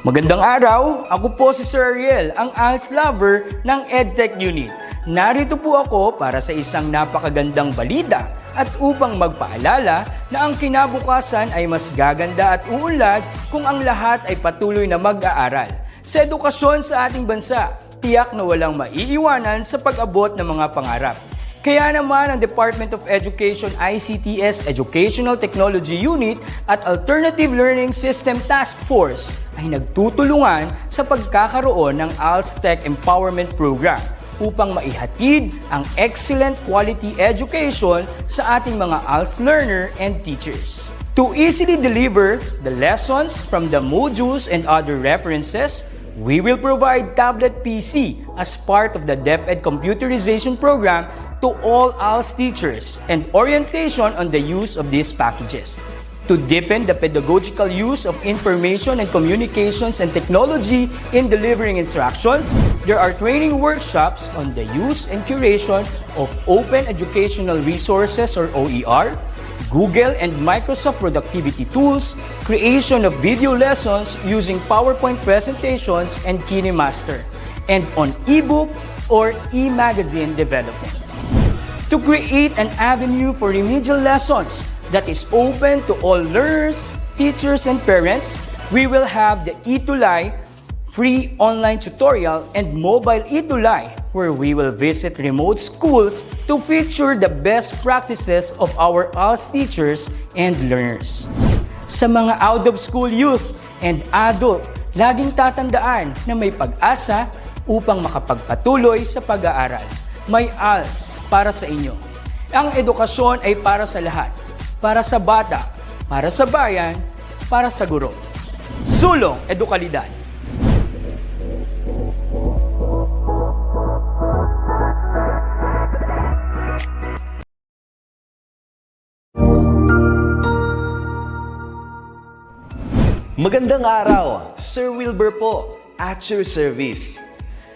Magandang araw! Ako po si Sir Ariel, ang ALS lover ng Edtech Unit. Narito po ako para sa isang napakagandang balita at upang magpaalala na ang kinabukasan ay mas gaganda at uunlad kung ang lahat ay patuloy na mag-aaral. Sa edukasyon sa ating bansa, tiyak na walang maiiwanan sa pag-abot ng mga pangarap. Kaya naman ang Department of Education ICT's Educational Technology Unit at Alternative Learning System Task Force ay nagtutulungan sa pagkakaroon ng ALS Tech Empowerment Program upang maihatid ang excellent quality education sa ating mga ALS learner and teachers. To easily deliver the lessons from the modules and other references, we will provide tablet PC as part of the DepEd computerization program to all ALS teachers and orientation on the use of these packages. To deepen the pedagogical use of information and communications and technology in delivering instructions, there are training workshops on the use and curation of open educational resources or OER, Google and Microsoft productivity tools, creation of video lessons using PowerPoint presentations and KineMaster, and on ebook or e-magazine development. To create an avenue for remedial lessons that is open to all learners, teachers, and parents, we will have the ETUlay free online tutorial and mobile ETUlay, where we will visit remote schools to feature the best practices of our ALS teachers and learners. Sa mga out-of-school youth and adult, laging tatandaan na may pag-asa upang makapagpatuloy sa pag-aaral. May ALS para sa inyo. Ang edukasyon ay para sa lahat. Para sa bata, para sa bayan, para sa guro. Sulong Edukalidad. Magandang araw, Sir Wilbur po, at your service.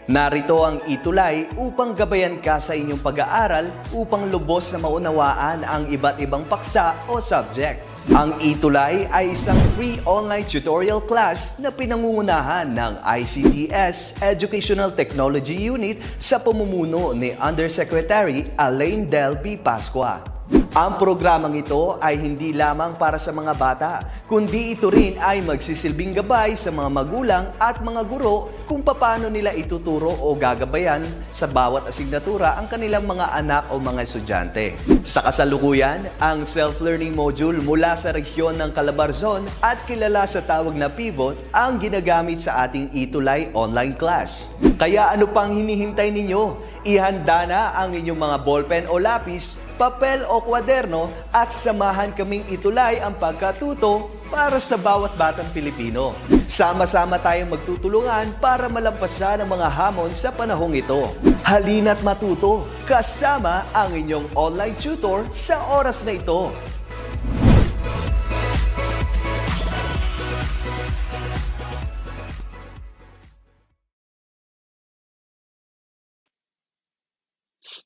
Narito ang ETUlay upang gabayan ka sa inyong pag-aaral upang lubos na maunawaan ang iba't ibang paksa o subject. Ang ETUlay ay isang free online tutorial class na pinangungunahan ng ICT's Educational Technology Unit sa pamumuno ni Undersecretary Elaine Del B. Pascua. Ang programang ito ay hindi lamang para sa mga bata, kundi ito rin ay magsisilbing gabay sa mga magulang at mga guro kung paano nila ituturo o gagabayan sa bawat asignatura ang kanilang mga anak o mga estudyante. Sa kasalukuyan, ang self-learning module mula sa rehiyon ng Calabarzon at kilala sa tawag na pivot ang ginagamit sa ating ETUlay online class. Kaya ano pang hinihintay ninyo? Ihanda na ang inyong mga ballpen o lapis, papel o kwaderno at samahan kaming itulay ang pagkatuto para sa bawat batang Pilipino. Sama-sama tayong magtutulungan para malampasan ang mga hamon sa panahong ito. Halina't matuto kasama ang inyong online tutor sa oras na ito.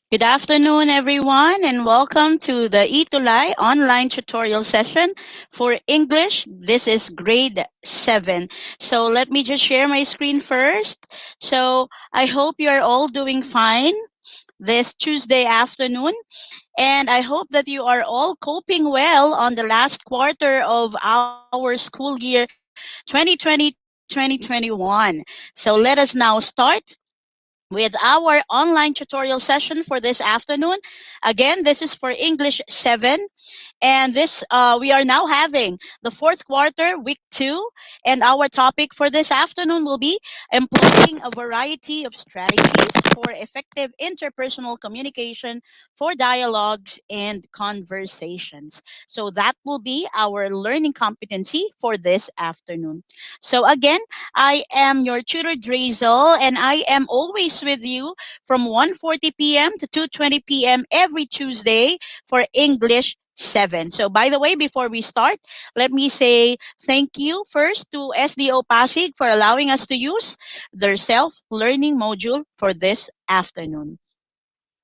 Good afternoon, everyone, and welcome to the ETUlay online tutorial session for English. This is grade 7. So let me just share my screen first. So I hope you are all doing fine this Tuesday afternoon, and I hope that you are all coping well on the last quarter of our school year 2020-2021. So let us now start with our online tutorial session for this afternoon. Again, this is for English 7, and this we are now having the fourth quarter, week 2, and our topic for this afternoon will be employing a variety of strategies for effective interpersonal communication for dialogues and conversations. So that will be our learning competency for this afternoon. So again, I am your tutor Drazel, and I am always with you from 1:40 p.m. to 2:20 p.m. every Tuesday for English 7. So by the way, before we start, let me say thank you first to SDO Pasig for allowing us to use their self-learning module for this afternoon.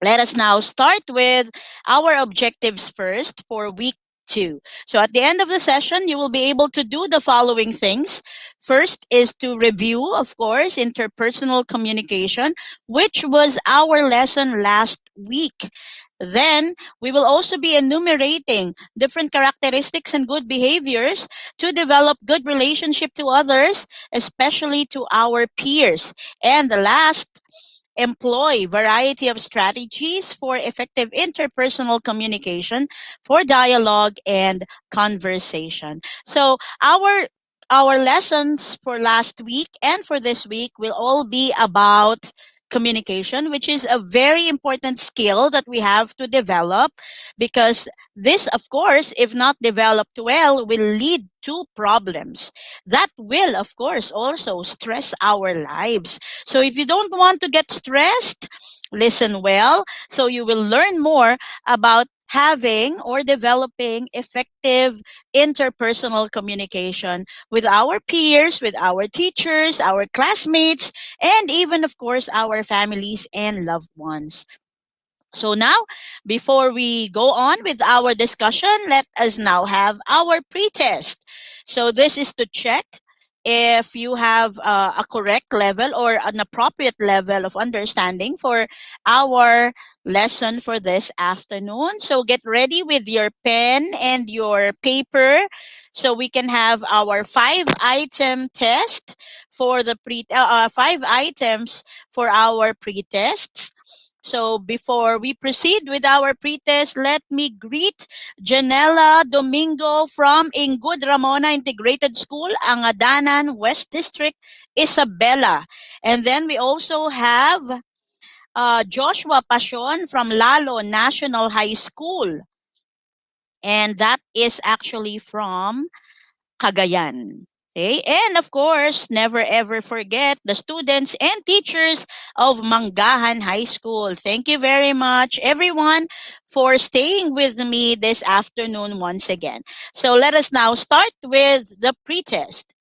Let us now start with our objectives first for week 2. So at the end of the session, you will be able to do the following things. First is to review, of course, interpersonal communication, which was our lesson last week. Then we will also be enumerating different characteristics and good behaviors to develop good relationship to others, especially to our peers. And the last, employ variety of strategies for effective interpersonal communication for dialogue and conversation. So our lessons for last week and for this week will all be about communication, which is a very important skill that we have to develop, because this, of course, if not developed well, will lead to problems that will, of course, also stress our lives. So if you don't want to get stressed, listen well, so you will learn more about having or developing effective interpersonal communication with our peers, with our teachers, our classmates, and even, of course, our families and loved ones. So now, before we go on with our discussion, let us now have our pretest. So this is to check if you have a correct level or an appropriate level of understanding for our lesson for this afternoon. So get ready with your pen and your paper so we can have our 5-item test for the 5 items for our pretests. So before we proceed with our pretest, let me greet Janela Domingo from Ingud Ramona Integrated School, Angadanan, West District, Isabela. And then we also have Joshua Pasion from Lalo National High School. And that is actually from Cagayan. Okay? And of course, never ever forget the students and teachers of Mangahan High School. Thank you very much, everyone, for staying with me this afternoon once again. So let us now start with the pretest.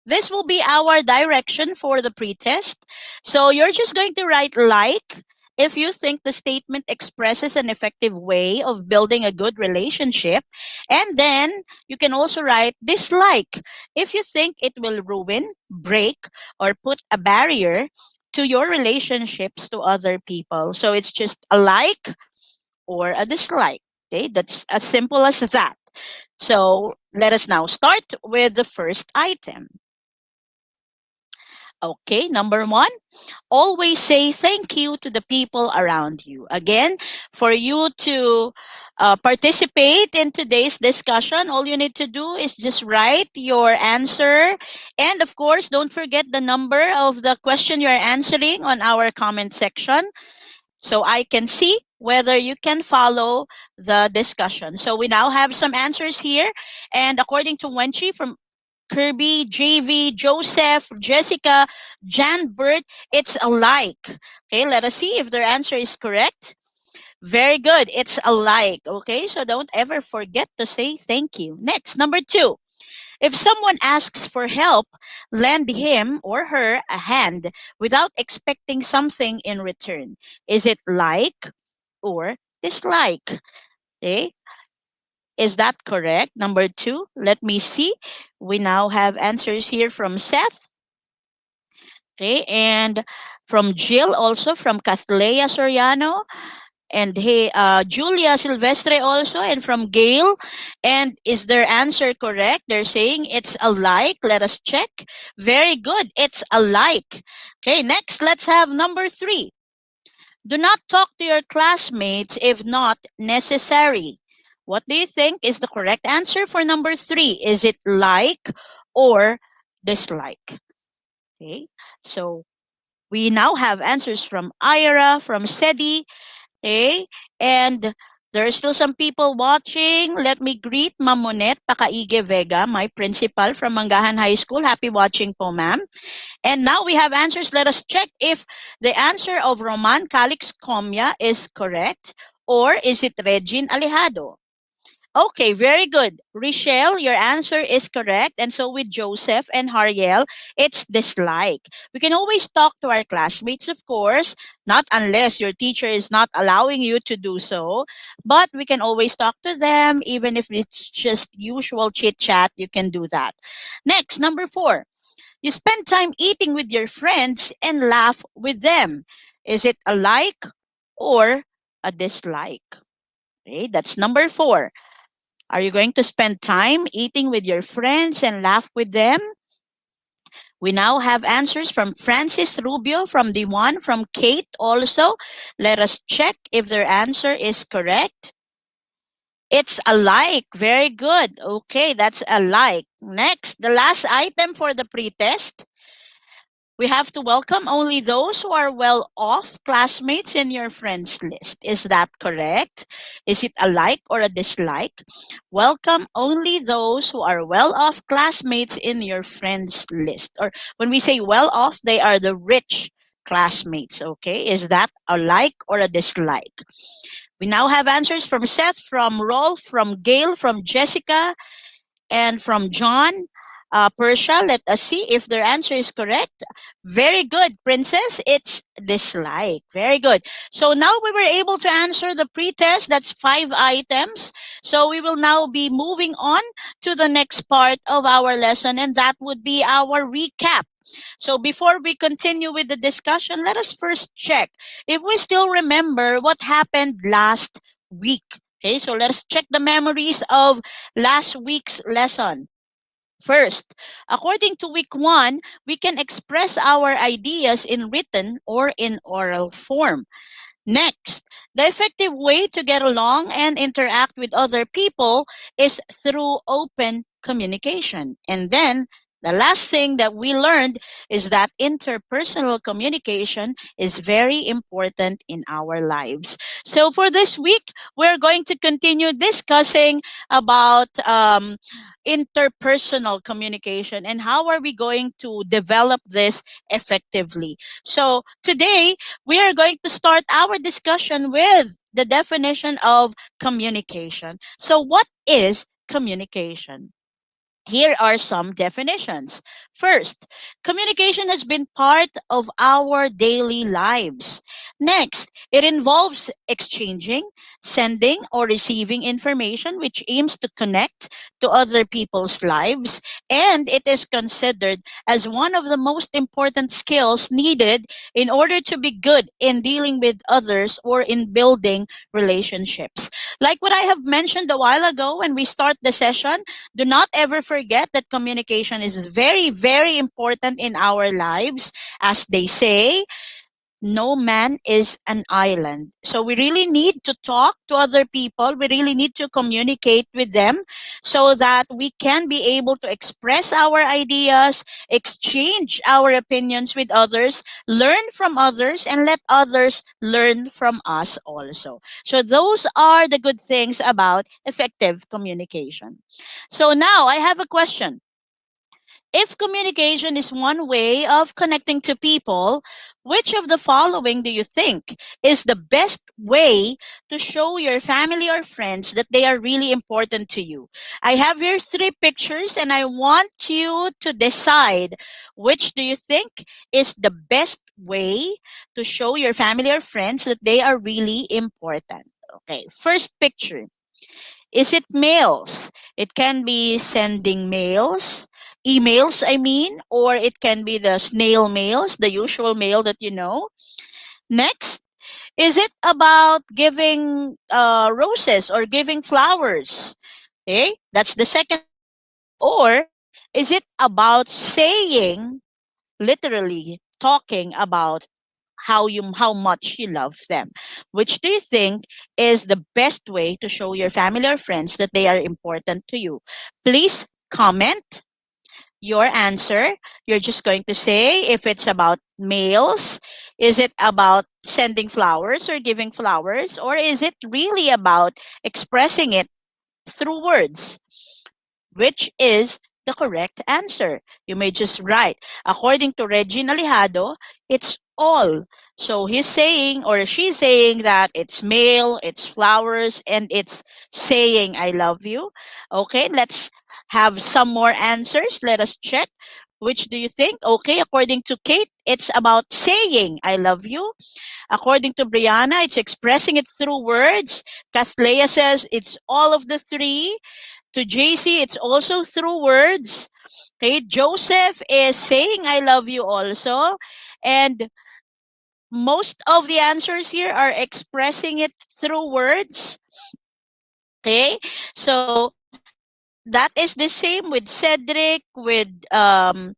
This will be our direction for the pretest. So you're just going to write like if you think the statement expresses an effective way of building a good relationship. And then you can also write dislike if you think it will ruin, break, or put a barrier to your relationships to other people. So it's just a like or a dislike. Okay, that's as simple as that. So let us now start with the first item. Okay, number one, always say thank you to the people around you. Again, for you to participate in today's discussion, all you need to do is just write your answer. And of course, don't forget the number of the question you're answering on our comment section so I can see whether you can follow the discussion. So we now have some answers here. And according to Wenchi from Kirby, JV, Joseph, Jessica, Jan Bert, it's alike. Okay, let us see if their answer is correct. Very good. It's alike. Okay, so don't ever forget to say thank you. Next, number two. If someone asks for help, lend him or her a hand without expecting something in return. Is it like or dislike? Okay, is that correct? Number two, let me see. We now have answers here from Seth. Okay, and from Jill, also from Cathlea Soriano, and hey, Julia Silvestre also, and from Gail. And is their answer correct? They're saying it's a like. Let us check. Very good. It's a like. Okay, next, let's have number three. Do not talk to your classmates if not necessary. What do you think is the correct answer for number three? Is it like or dislike? Okay, so we now have answers from Ira, from Sedi, okay, and there are still some people watching. Let me greet Mamonet Pakaige Vega, my principal from Mangahan High School. Happy watching po, ma'am. And now we have answers. Let us check if the answer of Roman Calix Comia is correct or is it Regine Alejado. Okay, very good. Richelle, your answer is correct. And so with Joseph and Hariel, it's dislike. We can always talk to our classmates, of course, not unless your teacher is not allowing you to do so. But we can always talk to them, even if it's just usual chit chat, you can do that. Next, number 4. You spend time eating with your friends and laugh with them. Is it a like or a dislike? Okay, that's number 4. Are you going to spend time eating with your friends and laugh with them? We now have answers from Francis Rubio, from the one, from Kate also. Let us check if their answer is correct. It's a like. Very good. Okay, that's a like. Next, the last item for the pretest. We have to welcome only those who are well off classmates in your friends list. Is that correct? Is it a like or a dislike? Welcome only those who are well off classmates in your friends list. Or when we say well off, they are the rich classmates. Okay. Is that a like or a dislike? We now have answers from Seth, from Rolf, from Gail, from Jessica, and from John. Persia, let us see if their answer is correct. Very good, Princess. It's dislike. Very good. So now we were able to answer the pretest. That's 5 items. So we will now be moving on to the next part of our lesson, and that would be our recap. So before we continue with the discussion, let us first check if we still remember what happened last week. Okay, so let's check the memories of last week's lesson. First, according to week 1, we can express our ideas in written or in oral form. Next, the effective way to get along and interact with other people is through open communication. And then, the last thing that we learned is that interpersonal communication is very important in our lives. So for this week, we're going to continue discussing about interpersonal communication and how are we going to develop this effectively. So today, we are going to start our discussion with the definition of communication. So, what is communication? Here are some definitions. First, communication has been part of our daily lives. Next, it involves exchanging, sending, or receiving information which aims to connect to other people's lives, and it is considered as one of the most important skills needed in order to be good in dealing with others or in building relationships. Like what I have mentioned a while ago when we start the session, do not ever forget that communication is very, very important in our lives. As they say, no man is an island. So we really need to talk to other people. We really need to communicate with them so that we can be able to express our ideas, exchange our opinions with others, learn from others, and let others learn from us also. So those are the good things about effective communication. So now I have a question. If communication is one way of connecting to people, which of the following do you think is the best way to show your family or friends that they are really important to you? I have here 3 pictures and I want you to decide which do you think is the best way to show your family or friends that they are really important. Okay, first picture. Is it mails? It can be sending mails, emails, I mean, or it can be the snail mails, the usual mail that you know. Next, is it about giving roses or giving flowers? Okay, that's the second picture. Or is it about saying, literally talking about how much you love them? Which do you think is the best way to show your family or friends that they are important to you? Please comment your answer. You're just going to say if it's about mails, is it about sending flowers or giving flowers, or is it really about expressing it through words? Which is the correct answer? You may just write. According to Regina Lijado, it's all. So he's saying or she's saying that it's mail, it's flowers, and it's saying I love you. Okay, let's have some more answers. Let us check. Which do you think? Okay, according to Kate, it's about saying I love you. According to Brianna, it's expressing it through words. Kathleya says it's all of the three. To JC, it's also through words. Okay, Joseph is saying I love you also. And most of the answers here are expressing it through words. Okay, so that is the same with Cedric, with John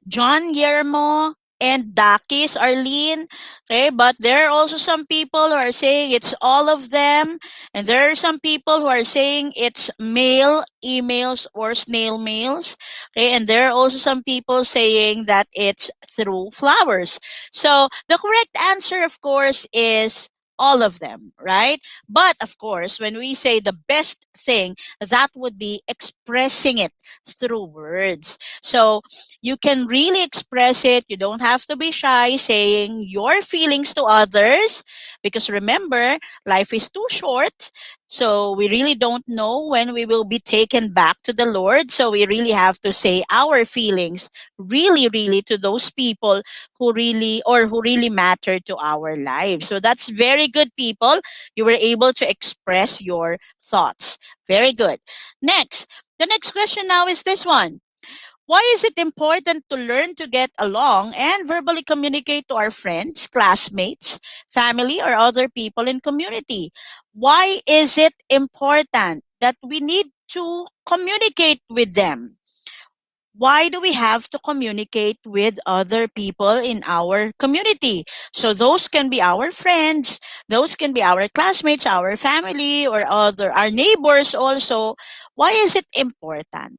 Yermo, and Dakis, Arlene. Okay, but there are also some people who are saying it's all of them, and there are some people who are saying it's mail, emails, or snail mails. Okay, and there are also some people saying that it's through flowers. So the correct answer, of course, is all of them, right? But of course, when we say the best thing, that would be expressing it through words. So you can really express it. You don't have to be shy saying your feelings to others because remember, life is too short. So we really don't know when we will be taken back to the Lord. So we really have to say our feelings really, really to those people who really matter to our lives. So that's very good, people. You were able to express your thoughts. Very good. Next, the next question now is this one. Why is it important to learn to get along and verbally communicate to our friends, classmates, family, or other people in community? Why is it important that we need to communicate with them? Why do we have to communicate with other people in our community? So those can be our friends, those can be our classmates, our family, or other our neighbors also. Why is it important?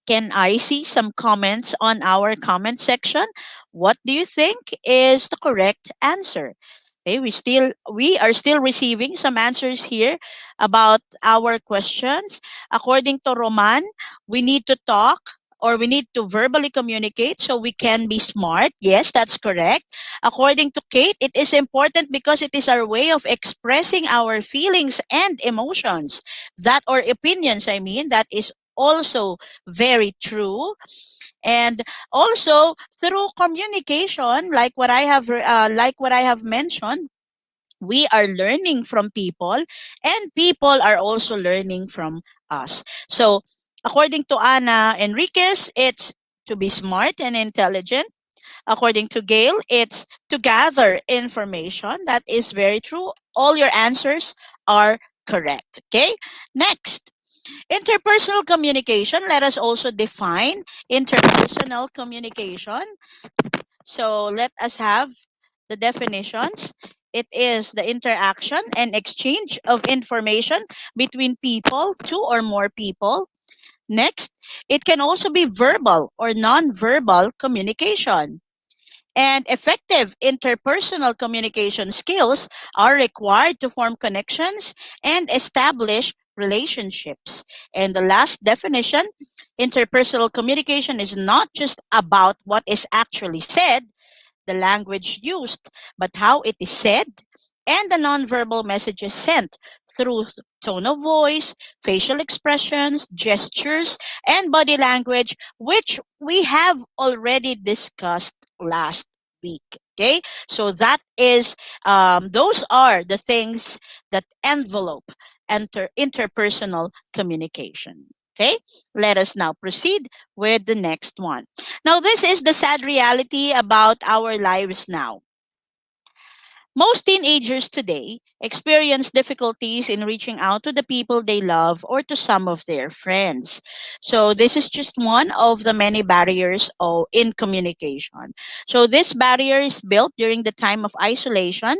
Can I see some comments on our comment section? What do you think is the correct answer? Okay, we are still receiving some answers here about our questions. According to Roman, we need to talk or we need to verbally communicate so we can be smart. Yes, that's correct. According to Kate, it is important because it is our way of expressing our feelings and emotions. That or opinions, I mean, that is also very true. And also through communication, like what I have mentioned, we are learning from people and people are also learning from us. So according to Ana Enriquez, it's to be smart and intelligent. According to Gail, it's to gather information. That is very true. All your answers are correct. Okay, next. Interpersonal communication. Let us also define interpersonal communication. So let us have the definitions. It is the interaction and exchange of information between people, two or more people. Next, it can also be verbal or non-verbal communication. And effective interpersonal communication skills are required to form connections and establish relationships. And the last definition, interpersonal communication is not just about what is actually said, the language used, but how it is said, and the nonverbal messages sent through tone of voice, facial expressions, gestures, and body language, which we have already discussed last week. Okay, so those are the things that envelope interpersonal communication. Okay, let us now proceed with the next one. Now, this is the sad reality about our lives now. Most teenagers today experience difficulties in reaching out to the people they love or to some of their friends. So, this is just one of the many barriers in communication. So, this barrier is built during the time of isolation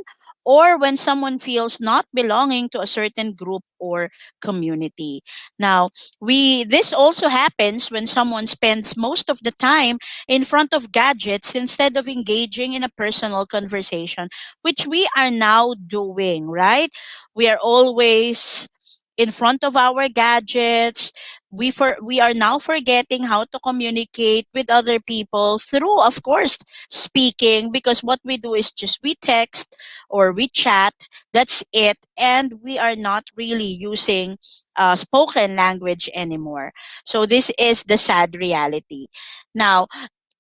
or when someone feels not belonging to a certain group or community. Now, this also happens when someone spends most of the time in front of gadgets instead of engaging in a personal conversation, which we are now doing, right? We are always in front of our gadgets. We are now forgetting how to communicate with other people through, of course, speaking, because what we do is just we text or we chat. That's it, and we are not really using spoken language anymore. So this is the sad reality. Now,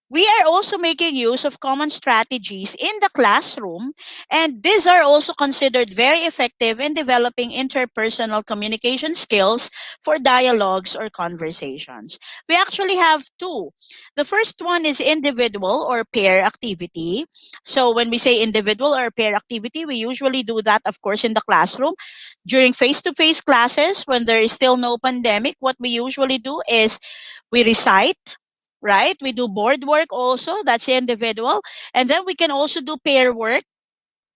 we are also making use of common strategies in the classroom, and these are also considered very effective in developing interpersonal communication skills for dialogues or conversations. We actually have two. The first one is individual or pair activity. So when we say individual or pair activity, we usually do that, of course, in the classroom. During face-to-face classes, when there is still no pandemic, what we usually do is we recite, right? We do board work also, that's individual. And then we can also do pair work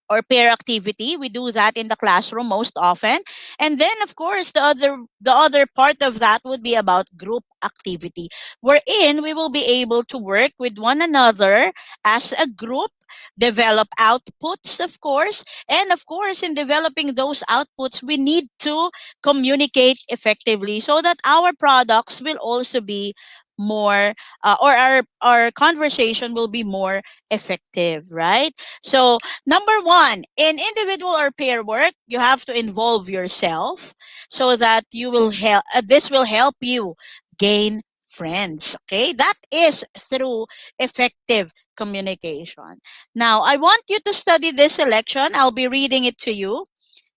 or pair activity. We do that in the classroom most often. And then of course the other part of that would be about group activity, wherein we will be able to work with one another as a group, develop outputs, of course. And of course, in developing those outputs, we need to communicate effectively so that our products will also be more or our conversation will be more effective, right? So number one, in individual or pair work, you have to involve yourself so that you will help. This will help you gain friends. Okay, that is through effective communication. Now, I want you to study this selection. I'll be reading it to you.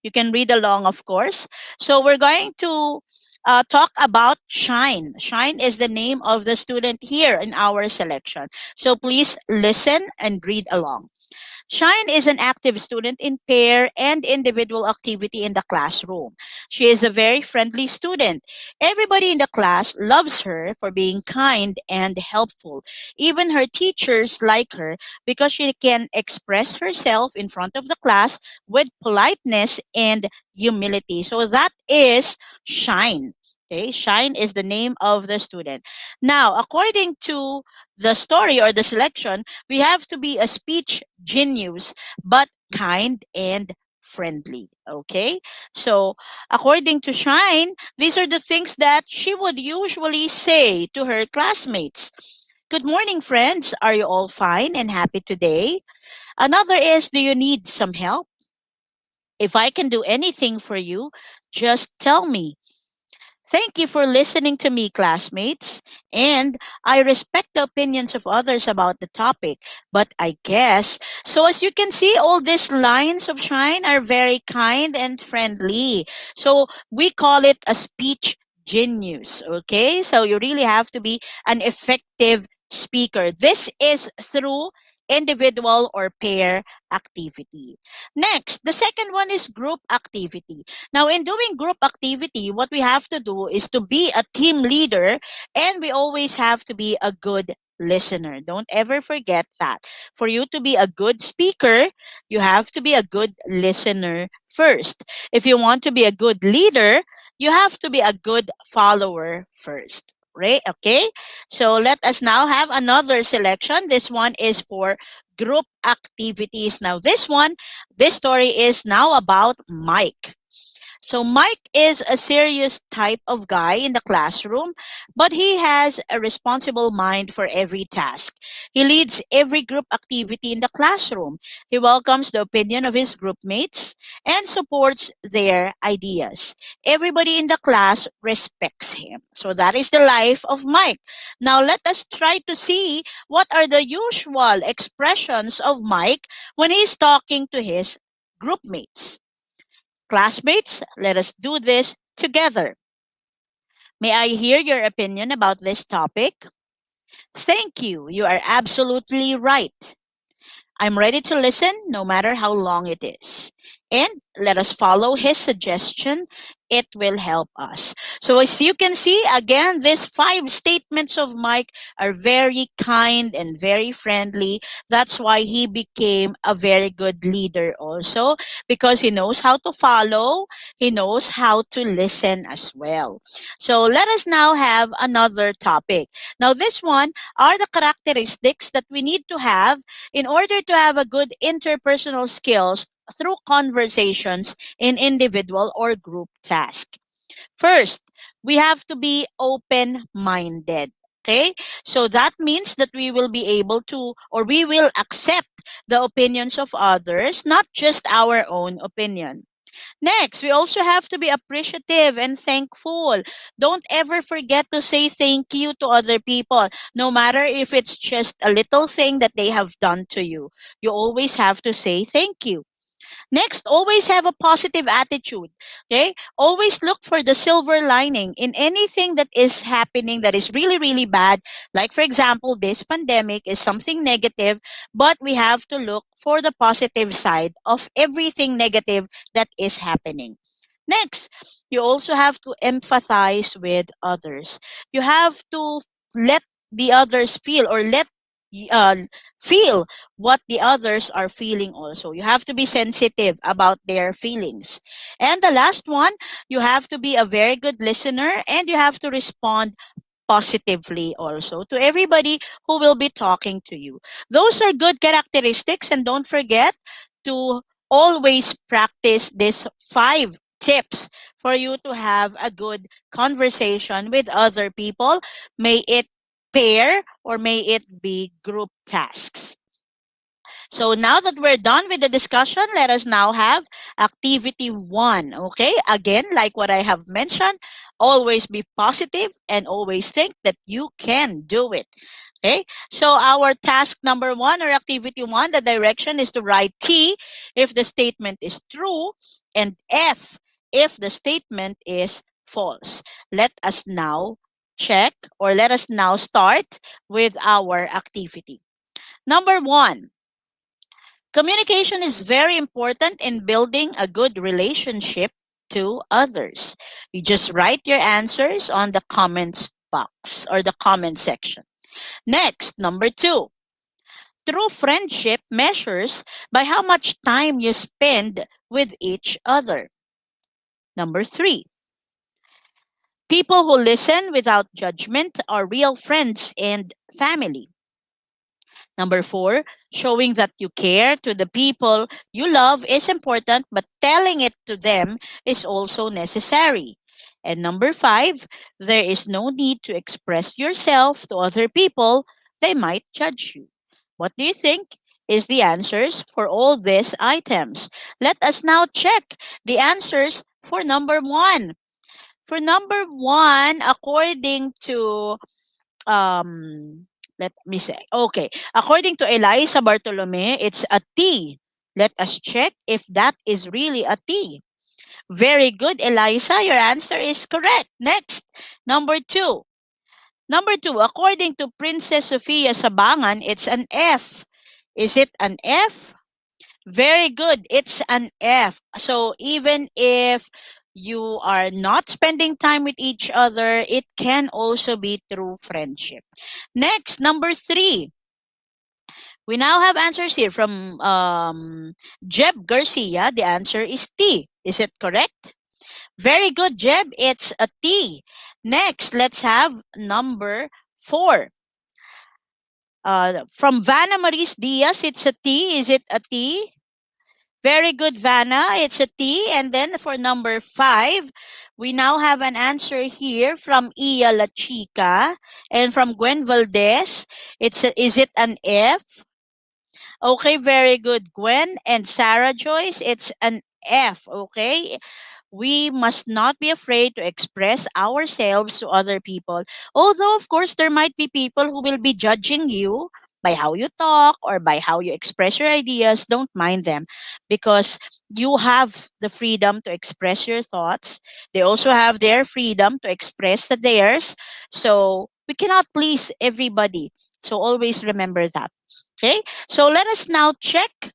You can read along, of course. So we're going to talk about Shine. Shine is the name of the student here in our selection. So please listen and read along. Shine is an active student in pair and individual activity in the classroom. She is a very friendly student. Everybody in the class loves her for being kind and helpful. Even her teachers like her because she can express herself in front of the class with politeness and humility. So that is Shine. Okay, Shine is the name of the student. Now, according to the story or the selection, we have to be a speech genius, but kind and friendly. Okay? So, according to Shine, these are the things that she would usually say to her classmates. Good morning, friends. Are you all fine and happy today? Another is, do you need some help? If I can do anything for you, just tell me. Thank you for listening to me, classmates. And I respect the opinions of others about the topic, but I guess. So, as you can see, all these lines of Shine are very kind and friendly. So, we call it a speech genius. Okay? So, you really have to be an effective speaker. This is through individual or pair activity. Next, the second one is group activity. Now, in doing group activity, what we have to do is to be a team leader, and we always have to be a good listener. Don't ever forget that. For you to be a good speaker, you have to be a good listener first. If you want to be a good leader, you have to be a good follower first. Right? Okay? So let us now have another selection. This one is for group activities. Now, this story is now about Mike. So Mike is a serious type of guy in the classroom, but he has a responsible mind for every task. He leads every group activity in the classroom. He welcomes the opinion of his group mates and supports their ideas. Everybody in the class respects him. So that is the life of Mike. Now let us try to see what are the usual expressions of Mike when he's talking to his group mates. Classmates, let us do this together. May I hear your opinion about this topic? Thank you. You are absolutely right. I'm ready to listen no matter how long it is. And let us follow his suggestion. It will help us. So, as you can see, again, these five statements of Mike are very kind and very friendly. That's why he became a very good leader, also, because he knows how to follow, he knows how to listen as well. So, let us now have another topic. Now, this one are the characteristics that we need to have in order to have a good interpersonal skills through conversations in individual or group task. First, we have to be open minded. Okay, so that means that we will be able to, or we will accept the opinions of others, not just our own opinion. Next, we also have to be appreciative and thankful. Don't ever forget to say thank you to other people, no matter if it's just a little thing that they have done to you. You always have to say thank you. Next, always have a positive attitude. Okay? Always look for the silver lining in anything that is happening that is really, really bad. Like, for example, this pandemic is something negative, but we have to look for the positive side of everything negative that is happening. Next, you also have to empathize with others. You have to let the others feel, or uh, feel what the others are feeling also. You have to be sensitive about their feelings. And the last one, you have to be a very good listener, and you have to respond positively also to everybody who will be talking to you. Those are good characteristics, and don't forget to always practice these 5 tips for you to have a good conversation with other people. May it pair or may it be group tasks. So now that we're done with the discussion, let us now have activity 1. Okay, again, like what I have mentioned, always be positive and always think that you can do it. Okay, so our task number 1, or activity 1, the direction is to write T if the statement is true, and F if the statement is false. Let us now check, or let us now start with our activity. Number 1, communication is very important in building a good relationship to others. You just write your answers on the comments box or the comment section. Next, number 2, true friendship measures by how much time you spend with each other. Number 3, people who listen without judgment are real friends and family. Number 4, showing that you care to the people you love is important, but telling it to them is also necessary. And number 5, there is no need to express yourself to other people. They might judge you. What do you think is the answers for all these items? Let us now check the answers for number 1. For number 1, according to let me say. Okay. According to Eliza Bartolome, it's a T. Let us check if that is really a T. Very good, Eliza. Your answer is correct. Next, number 2. Number 2, according to Princess Sofia Sabangan, it's an F. Is it an F? Very good. It's an F. So even if you are not spending time with each other, it can also be through friendship. Next, number 3. We now have answers here from Jeb Garcia. The answer is T. Is it correct? Very good, Jeb. It's a T. Next, let's have number 4. From Vanna Maris Diaz, it's a T. Is it a T? Very good, Vanna. It's a T. And then for number 5, we now have an answer here from Iya La Chica and from Gwen Valdez. Is it an F? Okay, very good, Gwen. And Sarah Joyce, it's an F. Okay, we must not be afraid to express ourselves to other people. Although, of course, there might be people who will be judging you by how you talk or by how you express your ideas. Don't mind them, because you have the freedom to express your thoughts. They also have their freedom to express theirs. So we cannot please everybody. So always remember that. Okay? So let us now check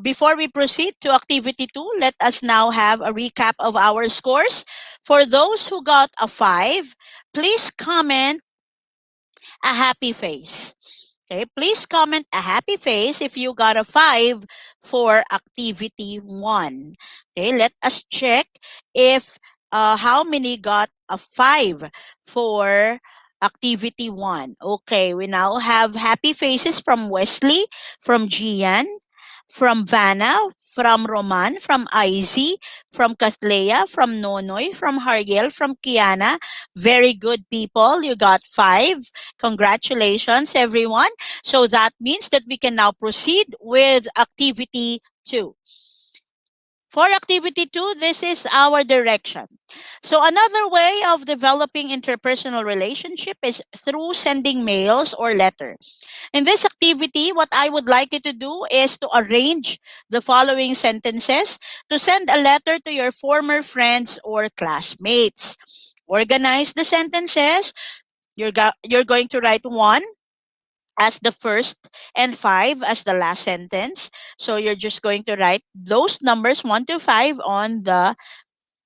before we proceed to activity 2, let us now have a recap of our scores. For those who got a 5, please comment a happy face. Okay, please comment a happy face if you got a 5 for activity 1. Okay, let us check if how many got a 5 for activity 1. Okay, we now have happy faces from Wesley, from Gian, from Vanna, from Roman, from Izzy, from Kathleya, from Nonoy, from Hariel, from Kiana. Very good, people. You got 5. Congratulations, everyone. So that means that we can now proceed with activity 2. For activity 2, this is our direction. So another way of developing interpersonal relationship is through sending mails or letter. In this activity, what I would like you to do is to arrange the following sentences to send a letter to your former friends or classmates. Organize the sentences. You're going to write 1 as the first and 5 as the last sentence. So you're just going to write those numbers 1 to 5 on the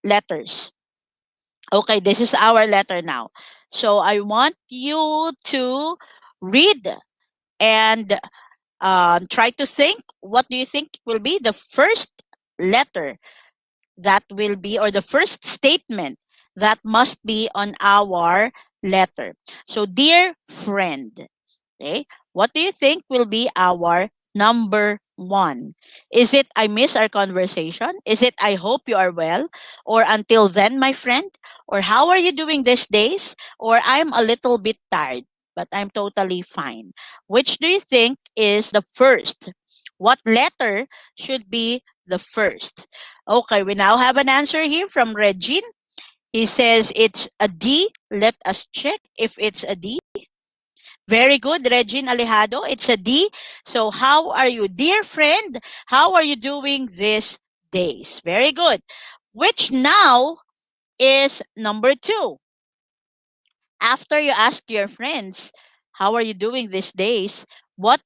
letters. Okay, this is our letter now. So I want you to read and try to think, what do you think will be the first letter that will be, or the first statement that must be on our letter. So, dear friend, okay, what do you think will be our number 1? Is it I miss our conversation? Is it I hope you are well? Or until then, my friend? Or how are you doing these days? Or I'm a little bit tired, but I'm totally fine. Which do you think is the first? What letter should be the first? Okay, we now have an answer here from Regine. He says it's a D. Let us check if it's a D. Very good, Regine Alejado. It's a D. So how are you? Dear friend, how are you doing these days? Very good. Which now is number 2. After you ask your friends, how are you doing these days? What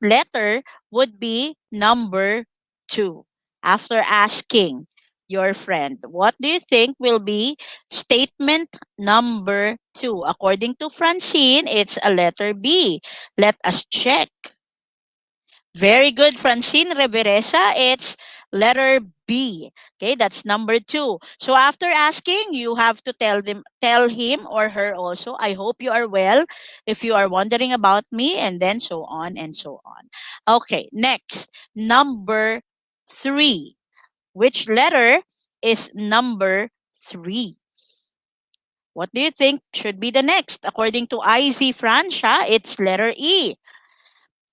letter would be number 2? After asking your friend, what do you think will be statement number 2? According to Francine, it's a letter B. Let us check. Very good, Francine Reveresa. It's letter B. Okay, that's number 2. So after asking, you have to tell him or her also, I hope you are well, if you are wondering about me, and then so on and so on. Okay, next, number 3. Which letter is number 3? What do you think should be the next? According to IZ Francia, it's letter E.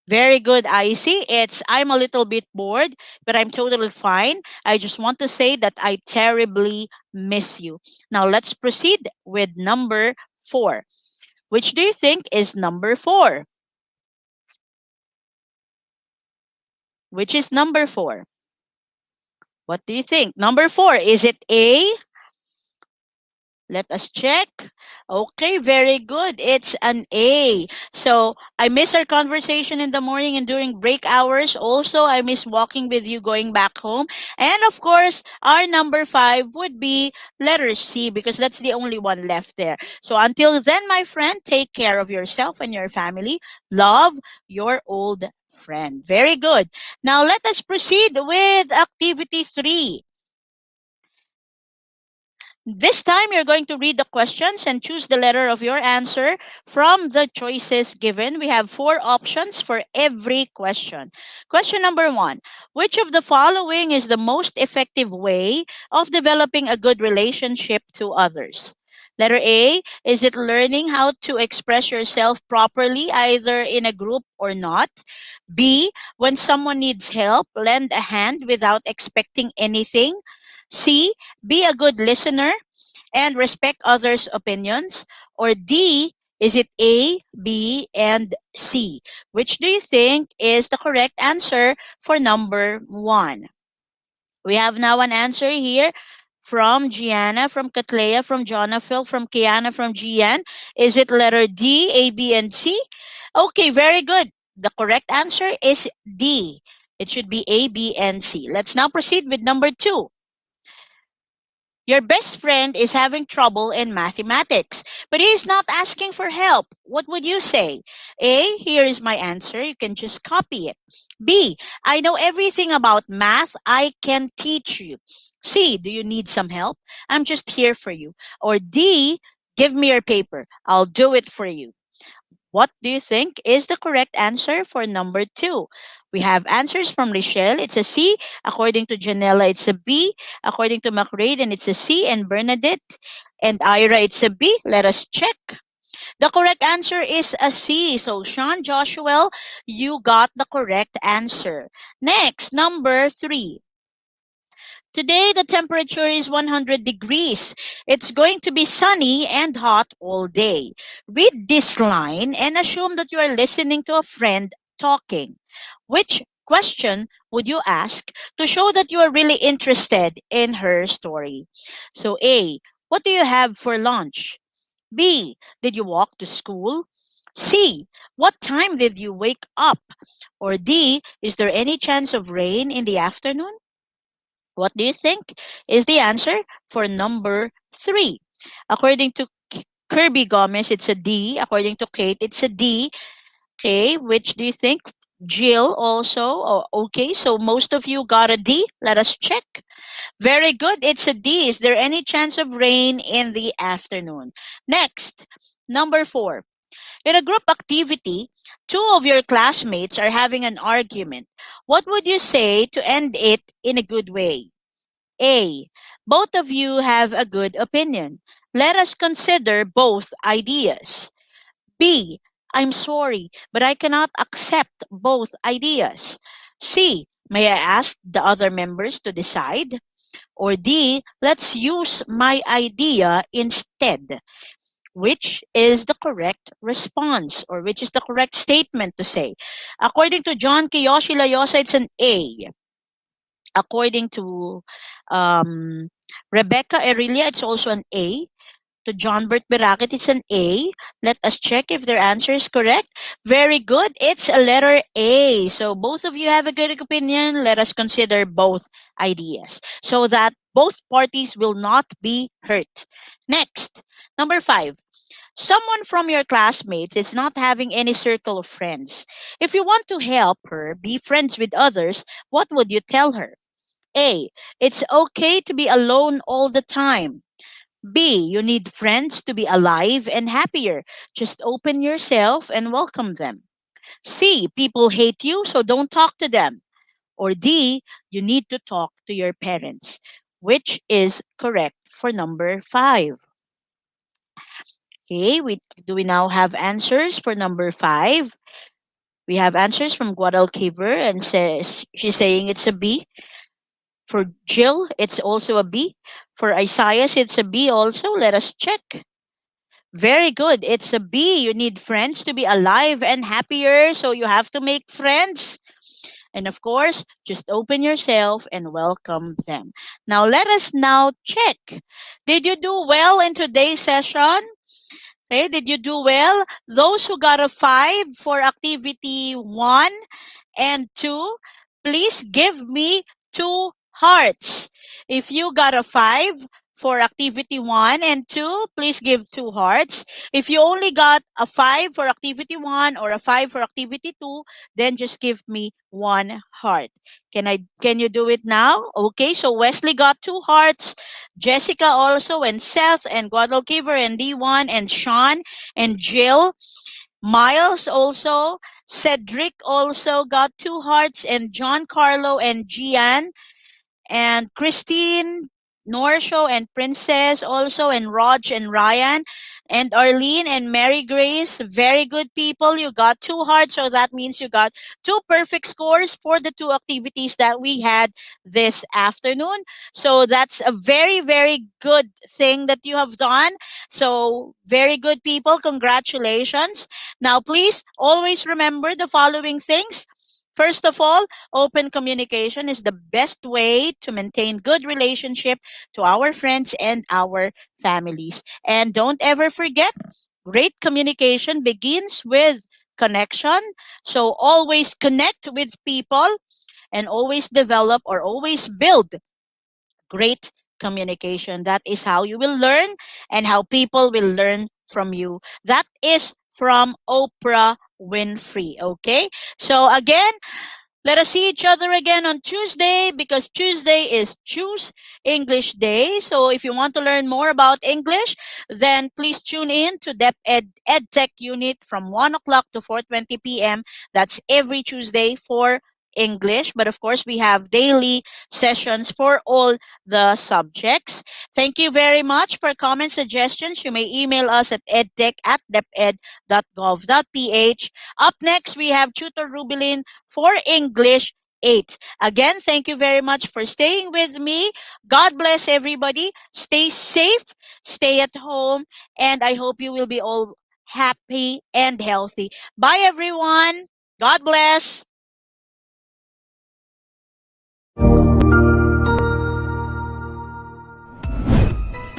Very good, Icy. It's I'm a little bit bored, but I'm totally fine. I just want to say that I terribly miss you. Now let's proceed with number 4. Which do you think is number 4? Which is number 4? What do you think? Number 4, is it A? Let us check. Okay, very good. It's an A. So I miss our conversation in the morning and during break hours. Also, I miss walking with you going back home. And of course, our number 5 would be letter C because that's the only one left there. So until then, my friend, take care of yourself and your family. Love, your old friend. Very good. Now let us proceed with activity 3. This time, you're going to read the questions and choose the letter of your answer from the choices given. We have 4 options for every question. Question number 1. Which of the following is the most effective way of developing a good relationship to others? Letter A, is it learning how to express yourself properly, either in a group or not? B, when someone needs help, lend a hand without expecting anything. C, be a good listener and respect others' opinions? Or D, is it A, B, and C? Which do you think is the correct answer for number 1? We have now an answer here from Gianna, from Katlea, from Jonafil, from Kiana, from Gian. Is it letter D, A, B, and C? Okay, very good. The correct answer is D. It should be A, B, and C. Let's now proceed with number 2. Your best friend is having trouble in mathematics, but he is not asking for help. What would you say? A, here is my answer. You can just copy it. B, I know everything about math. I can teach you. C, do you need some help? I'm just here for you. Or D, give me your paper. I'll do it for you. What do you think is the correct answer for number 2? We have answers from Richelle, it's a C. According to Janella, it's a B. According to McRaden, it's a C. And Bernadette and Ira, it's a B. Let us check. The correct answer is a C. So, Sean Joshua, you got the correct answer. Next, number 3. Today, the temperature is 100 degrees. It's going to be sunny and hot all day. Read this line and assume that you are listening to a friend talking. Which question would you ask to show that you are really interested in her story? So, A, what do you have for lunch? B, did you walk to school? C, what time did you wake up? Or D, is there any chance of rain in the afternoon? What do you think is the answer for number 3? According to Kirby Gomez, it's a D. According to Kate, it's a D. Okay, which do you think? Jill also. Oh, okay, so most of you got a D. Let us check. Very good. It's a D. Is there any chance of rain in the afternoon? Next, number 4. In a group activity, two of your classmates are having an argument. What would you say to end it in a good way? A. Both of you have a good opinion. Let us consider both ideas. B. I'm sorry, but I cannot accept both ideas. C. May I ask the other members to decide? Or D. Let's use my idea instead. Which is the correct response, or which is the correct statement to say? According to John Kiyoshi Layosa, it's an A. According to um, Rebecca Erilia, it's also an A. To John Bert Beraket, it's an A. Let us check if their answer is correct. Very good. It's a letter A. So both of you have a good opinion. Let us consider both ideas so that both parties will not be hurt. Next, number 5. Someone from your classmates is not having any circle of friends. If you want to help her be friends with others, what would you tell her? A. It's okay to be alone all the time. B. You need friends to be alive and happier. Just open yourself and welcome them. C. People hate you, so don't talk to them. Or D. You need to talk to your parents. Which is correct for number 5? Okay, do we now have answers for number 5? We have answers from Guadalquivir and says she's saying it's a B. For Jill, it's also a B. For Isaiah, it's a B also. Let us check. Very good. It's a B. You need friends to be alive and happier, so you have to make friends. And of course, just open yourself and welcome them. Now, let us now check. Did you do well in today's session? Okay, did you do well? Those who got a 5 for activity 1 and 2, please give me 2 hearts. If you got a 5 for activity 1 and 2, please give 2 hearts. If you only got a 5 for activity 1 or a 5 for activity 2, then just give me 1 heart. Can you do it now? Okay, so Wesley got 2 hearts, Jessica also, and Seth, and Guadalquivir, and D1, and Sean, and Jill. Miles also, Cedric also got 2 hearts, and John Carlo and Gian, and Christine, Norsho, and Princess also, and Raj and Ryan, and Arlene and Mary Grace. Very good people. You got 2 hearts, so that means you got 2 perfect scores for the 2 activities that we had this afternoon. So that's a very, very good thing that you have done. So, very good people. Congratulations. Now, please always remember the following things. First of all, open communication is the best way to maintain good relationship to our friends and our families. And don't ever forget, great communication begins with connection. So always connect with people and always develop or always build great communication. That is how you will learn and how people will learn from you. That is from Oprah Winfrey. Okay? So again, Let us see each other again on Tuesday, because Tuesday is Choose English Day. So if you want to learn more about English, then please tune in to DepEd Edtech Unit from 1 o'clock to 4:20 p.m. That's every Tuesday for English. But of course, we have daily sessions for all the subjects. Thank you very much for comment suggestions. You may email us at edtech@deped.gov.ph. Up next, we have Tutor Rubilin for English 8. Again, thank you very much for staying with me. God bless everybody. Stay safe, stay at home, and I hope you will be all happy and healthy. Bye, everyone. God bless.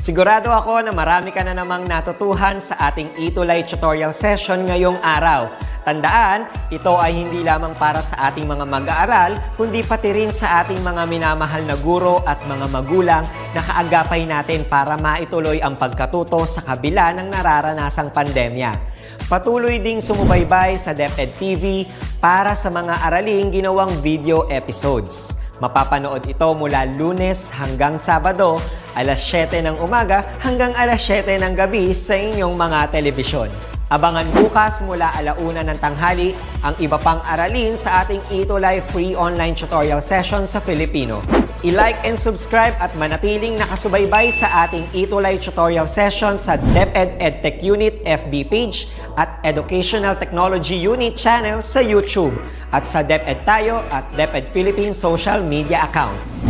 Sigurado ako na marami ka na namang natutuhan sa ating ETUlay tutorial session ngayong araw. Tandaan, ito ay hindi lamang para sa ating mga mag-aaral, kundi pati rin sa ating mga minamahal na guro at mga magulang na kaagapay natin para maituloy ang pagkatuto sa kabila ng nararanasang pandemya. Patuloy ding sumubaybay sa DepEd TV para sa mga araling ginawang video episodes. Mapapanood ito mula Lunes hanggang Sabado, alas 7 ng umaga hanggang alas 7 ng gabi sa inyong mga telebisyon. Abangan bukas mula 1:00 ng tanghali ang iba pang aralin sa ating ETUlay free online tutorial session sa Filipino. I-like and subscribe at manatiling nakasubaybay sa ating ETUlay tutorial session sa DepEd Edtech Unit FB page at Educational Technology Unit channel sa YouTube at sa DepEd Tayo at DepEd Philippines social media accounts.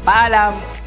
Paalam!